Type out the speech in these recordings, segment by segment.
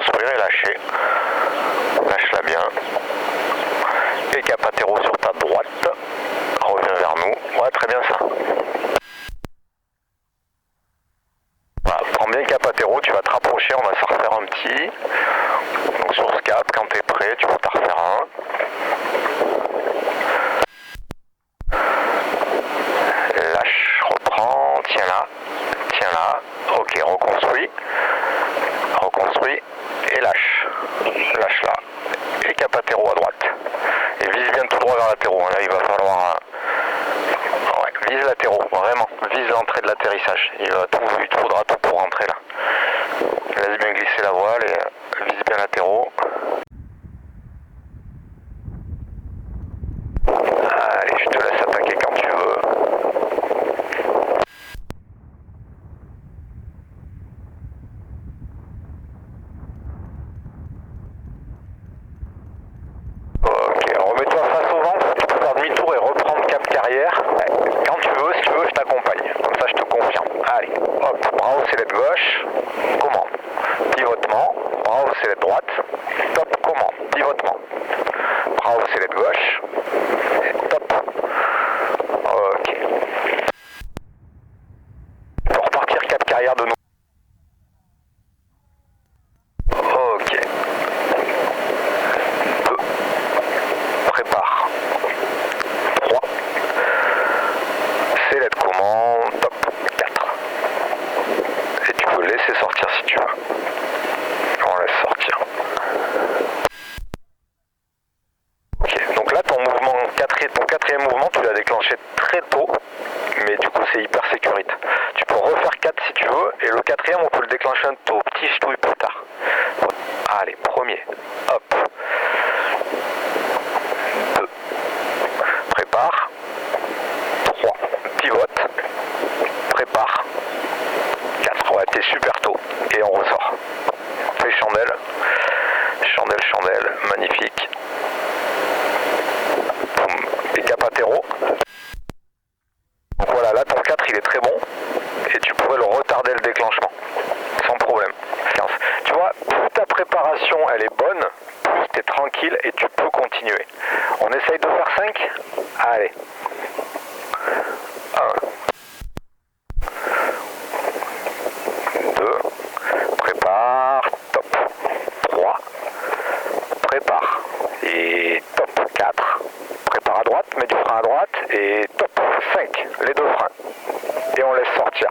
reconstruire et lâcher. Lâche-la bien. Et cap atterro sur ta droite. Reviens vers nous. Ouais, très bien ça. Voilà, prends bien cap atterro, tu vas te rapprocher, on va se refaire un petit. Donc sur ce cap, quand tu es prêt, tu vas t'en refaire un. Lâche, reprends, tiens là, ok, reconstruis, et lâche là, et cap atterro à droite, et vise bien tout droit vers l'atterro, là il va falloir, ouais, vise l'atterro, vraiment, vise l'entrée de l'atterrissage, il te faudra tout pour rentrer là, laisse bien glisser la voile et vise bien l'atterro. Allez, je te laisse attaquer quand tu veux. Ok, remets-toi face au vent, tu peux faire demi-tour et reprendre cap carrière. Quand tu veux, si tu veux, je t'accompagne. Comme ça, je te confirme. Allez, hop, bras au sellette gauche, commande. Pivotement, bras au sellette droite, top, commande. Pivotement. Bras au sellette gauche, top. Ok. Pour repartir cap carrière de nouveau. Ok. 2. Prépare. 3. Sellette commande. Top. 4. Et tu peux laisser sortir si tu veux. On laisse sortir. Ok. Donc là ton quatrième mouvement, tu l'as déclenché très tôt. Mais du coup c'est hyper sécurité. Tu peux refaire 4 si tu veux, et le quatrième on peut le déclencher un tôt, petit ch'touille plus tard. Allez, premier, hop. 2. Prépare. 3. Pivote. Prépare. 4. Ouais, t'es super tôt. Et on ressort. Fais chandelle. Chandelle, magnifique. Boum. Et cap atterro. Donc voilà, là ton 4 il est très bon et tu pourrais le retarder le déclenchement sans problème. Tu vois, plus ta préparation elle est bonne, plus tu es tranquille et tu peux continuer. On essaye de faire 5. Allez. 1. 2. Prépare. Top. 3. Prépare. Et top. 4. Prépare à droite, mets du frein à droite et top. 5. Les 2 freins. Et on laisse sortir.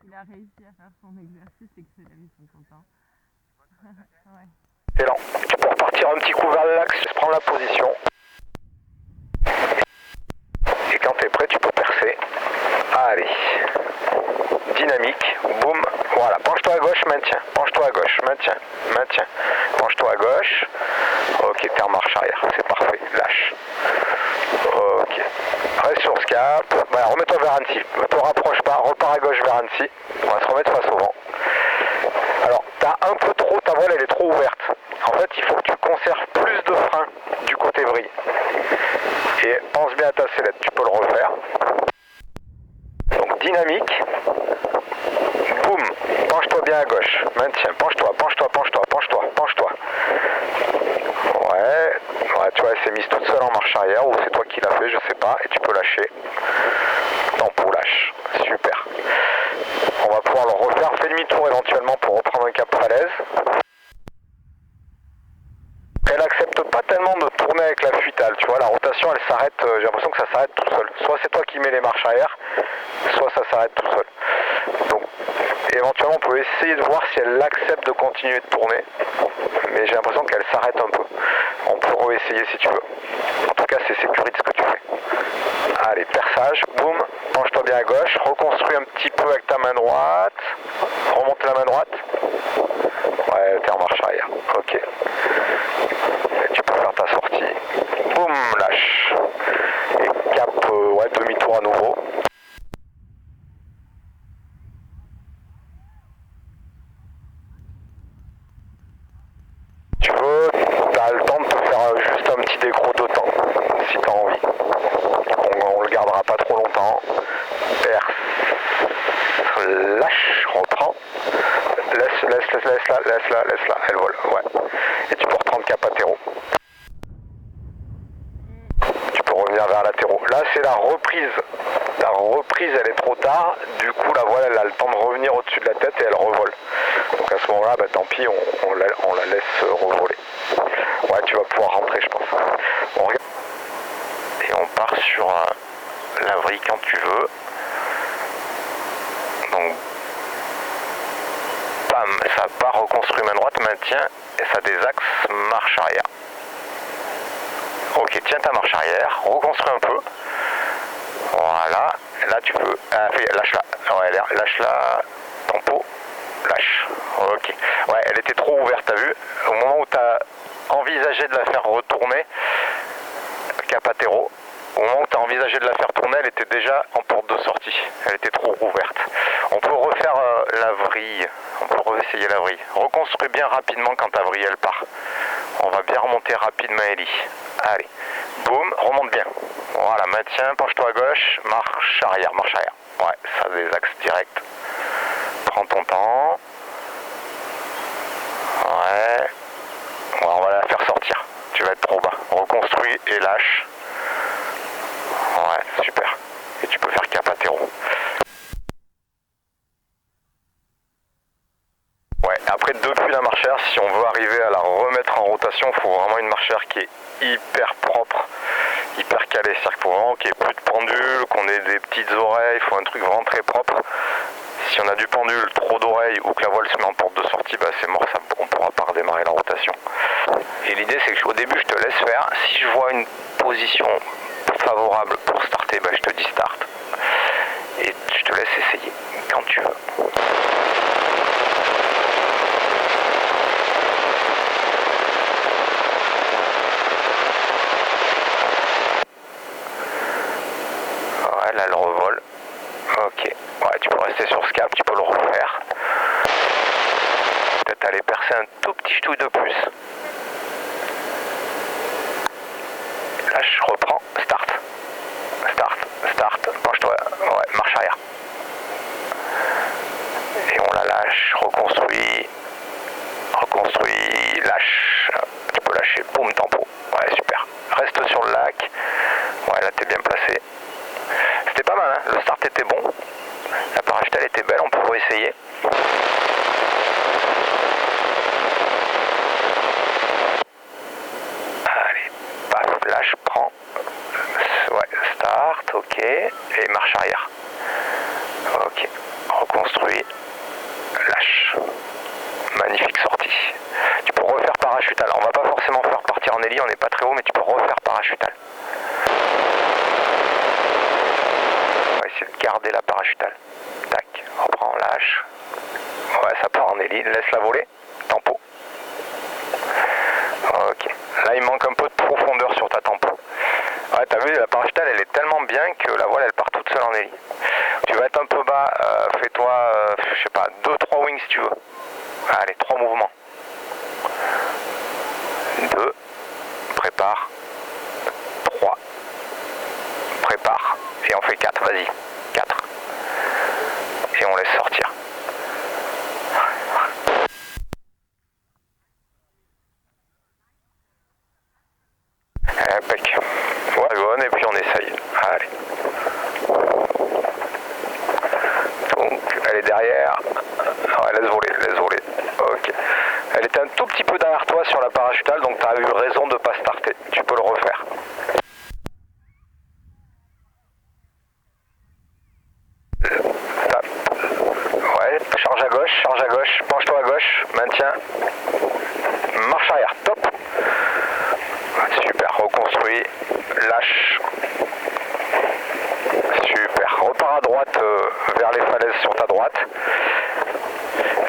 Il a réussi à faire son exercice et que ses amis sont contents. Ouais. Excellent. Tu peux repartir un petit coup vers l'axe, prends la position. Et quand tu es prêt, tu peux percer. Allez. Dynamique. Boum. Voilà. Penche-toi à gauche, maintiens. Penche-toi à gauche, maintiens. Penche-toi à gauche. Ok, t'es en marche arrière. C'est parfait. Lâche. Ok. Reste sur ce cap. Voilà, remets-toi vers Annecy. Ne te rapproche pas. Repars à gauche vers Annecy. On va se remettre face au vent. Alors, t'as un peu trop, ta voile elle est trop ouverte. En fait, il faut que tu conserves plus de frein du côté vrille. Et pense bien à ta sellette, tu peux le refaire. Donc, dynamique. Boum. Penche-toi bien à gauche. Maintiens. Penche-toi. Ouais, tu vois, elle s'est mise toute seule en marche arrière, ou c'est toi qui l'as fait, je sais pas, et tu peux lâcher. Tempo, lâche. Super. On va pouvoir le refaire. Fais demi-tour éventuellement pour reprendre un cap falaise. Elle accepte pas tellement de tourner avec la fuitale, tu vois, la rotation elle s'arrête, j'ai l'impression que ça s'arrête tout seul. Soit c'est toi qui mets les marches arrière, soit ça s'arrête tout seul. Donc éventuellement on peut essayer de voir si elle accepte de continuer de tourner, mais j'ai l'impression qu'elle s'arrête un peu. On peut réessayer si tu veux. En tout cas c'est sécurité ce que tu fais. Allez, perçage, boum, penche-toi bien à gauche, reconstruis un petit peu avec ta main droite, remonte la main droite. Ouais, t'es en marche arrière, ok. Et tu peux faire ta sortie. Boum, lâche. Et cap, ouais, demi-tour à nouveau. Tu veux, t'as le temps de te faire juste un petit décro de temps, si t'as envie. On le gardera pas trop longtemps. Perce. Lâche, reprends. Laisse laisse-la, elle vole, ouais. Et tu peux reprendre cap latéraux. Tu peux revenir vers latéraux. Là, c'est la reprise. La reprise, elle est trop tard. Du coup, la voile, elle a le temps de revenir au-dessus de la tête et elle revole. Donc à ce moment-là, bah, tant pis, on la laisse revoler. Ouais, tu vas pouvoir rentrer, je pense. Bon, regarde. Et on part sur la vrille quand tu veux. Donc, bam, ça part, reconstruit main droite, maintien, et ça désaxe, marche arrière. Ok, tiens ta marche arrière, reconstruis un peu. Voilà, là tu peux. Lâche-la. Ouais, lâche-la. Tempo. Lâche. Ok. Ouais, elle était trop ouverte, t'as vu? Au moment où t'as envisagé de la faire retourner, cap latéraux, au moment où tu as envisagé de la faire tourner, elle était déjà en porte de sortie. Elle était trop ouverte. On peut refaire la vrille. On peut réessayer la vrille. Reconstruis bien rapidement quand ta vrille elle part. On va bien remonter rapidement Ellie. Allez. Boum, remonte bien. Voilà, maintien, penche-toi à gauche, marche arrière, marche arrière. Ouais, ça désaxe direct. Prends ton temps. Ouais. On va la faire sortir. Tu vas être trop bas. Reconstruis et lâche. Ouais, super. Et tu peux faire cap latéraux. Ouais, après depuis la marche arrière, si on veut arriver à la remettre en rotation, il faut vraiment une marche arrière qui est hyper propre, hyper calée. C'est-à-dire qu'il faut vraiment qu'il n'y ait plus de pendule, qu'on ait des petites oreilles, il faut un truc vraiment très propre. Si on a du pendule, trop d'oreilles ou que la voile se met en porte de sortie, bah c'est mort, on ne pourra pas redémarrer la rotation. Et l'idée c'est que au début je te laisse faire, si je vois une position favorable pour starter, bah je te dis start. Et je te laisse essayer quand tu veux. Ouais, là elle revole. Ok. Ouais, tu peux rester sur ce cap, tu peux le refaire. Peut-être aller percer un tout petit ch'touille de plus. Là je reprends, start. Start, penche-toi, ouais, marche arrière. Et on la lâche, reconstruit, lâche. Tu peux lâcher, boum, tempo. Ouais, super. Reste sur le lac. Ouais, là t'es bien placé. C'était pas mal, hein, le start était bon. La parachute elle était belle, on peut essayer. Allez, paf, lâche, prends. Ouais, start, ok. Et marche arrière. Ok, reconstruit. Lâche. Magnifique sortie. Tu peux refaire parachutal. On va pas forcément faire partir en héli, on n'est pas très haut, mais tu peux refaire parachutal. On va essayer de garder la parachutale. Tac, reprends, lâche. Ouais, ça part en héli, laisse-la voler. Tempo. Ok. Là, il manque un peu de profondeur sur ta tempo. Ouais, t'as vu, la parachutale, elle est tellement bien que la voile, elle part toute seule en héli. Tu vas être un peu bas, fais-toi, je sais pas, 2-3 wings si tu veux. Allez, 3 mouvements. 2, prépare, 3, prépare, et on fait 4, vas-y, 4. Et on laisse sortir. Impec. Ouais, bonne, et puis on essaye. Allez. Donc, elle est derrière. Ouais, laisse voler. Ok. Elle était un tout petit peu derrière toi sur la parachutale, donc tu as eu raison de ne pas starter. Tu peux le refaire. Ouais, charge à gauche, penche-toi à gauche, maintiens. Marche arrière, top. Super, reconstruit, lâche. Super, repars à droite vers les falaises sur ta droite.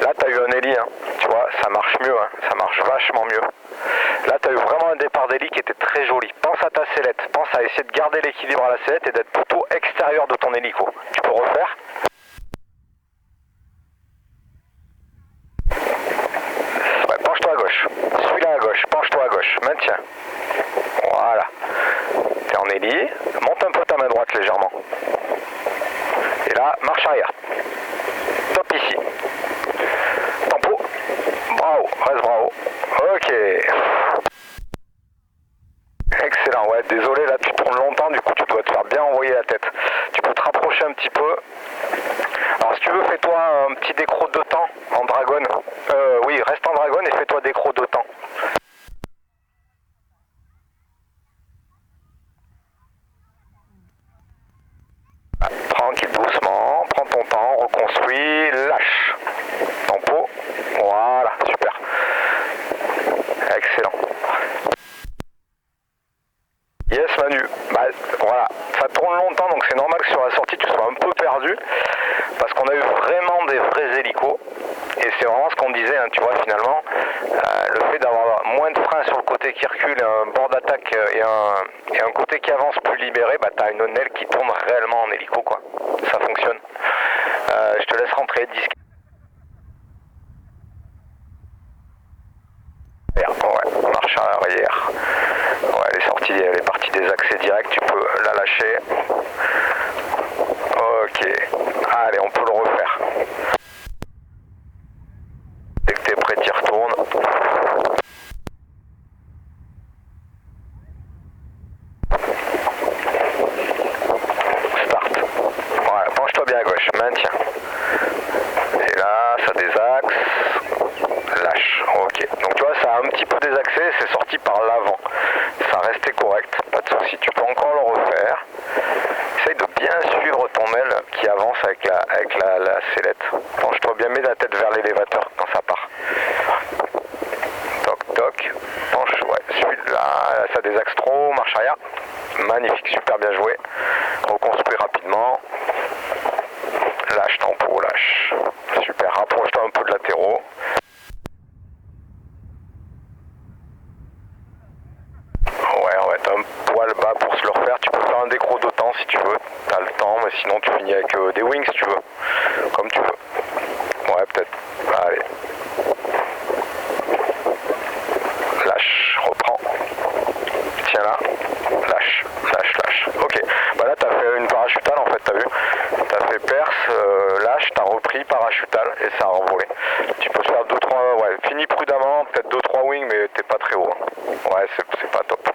Là, tu as eu un héli, hein. Tu vois, ça marche mieux, hein. Ça marche vachement mieux. Là, tu as eu vraiment un départ d'héli qui était très joli. Pense à ta sellette, pense à essayer de garder l'équilibre à la sellette et d'être plutôt extérieur de ton hélico. Tu peux refaire. Ouais, penche-toi à gauche. Suis-là à gauche, penche-toi à gauche. Maintiens. Voilà. Tu es en héli. Monte un peu ta main droite légèrement. Et là, marche arrière. Top ici. Tempo. voilà, ça tourne longtemps, donc c'est normal que sur la sortie tu sois un peu perdu, parce qu'on a eu vraiment des vrais hélicos, et c'est vraiment ce qu'on disait, hein, tu vois, finalement, le fait d'avoir moins de freins sur le côté qui recule, un bord d'attaque et un côté qui avance plus libéré, bah t'as une aile qui tourne réellement en hélico, quoi. Ça fonctionne. Je te laisse rentrer, disque. Ouais, marche arrière. Ouais, elle est partie des accès directs, tu peux la lâcher. Ok, allez, on peut le refaire. Dès que t'es prêt, t'y retournes. Start. Ouais, penche-toi bien à gauche, maintiens. Et là, ça désaxe. Lâche, ok. Donc tu vois, ça a un petit peu désaxé, c'est sorti par l'avant. Ça restait correct, pas de souci. Tu peux encore le refaire. Essaye de bien suivre ton aile qui avance avec la sellette. Penche-toi bien, mets la tête vers l'élévateur quand ça part. Toc, toc. Penche, ouais, suis là, ça désaxe trop, marche arrière. Magnifique, super bien joué. Reconstruis rapidement. Lâche tempo, lâche. Super, rapproche-toi un peu de latéraux. Ouais, on va être un poil bas pour se le refaire. Tu peux faire un décro d'autant si tu veux. T'as le temps, mais sinon tu finis avec des wings si tu veux. Comme tu veux. Ouais, peut-être. Allez. Lâche, reprends. Tiens là. Lâche, lâche, lâche. Ok. Bah là, t'as fait une parachutale en fait, t'as vu. T'as fait perce, lâche, t'as repris parachutale et ça a envolé. Tu peux faire 2-3, ouais, finis prudemment, peut-être 2-3 wings, mais t'es pas très haut. Hein. Ouais, c'est pas top.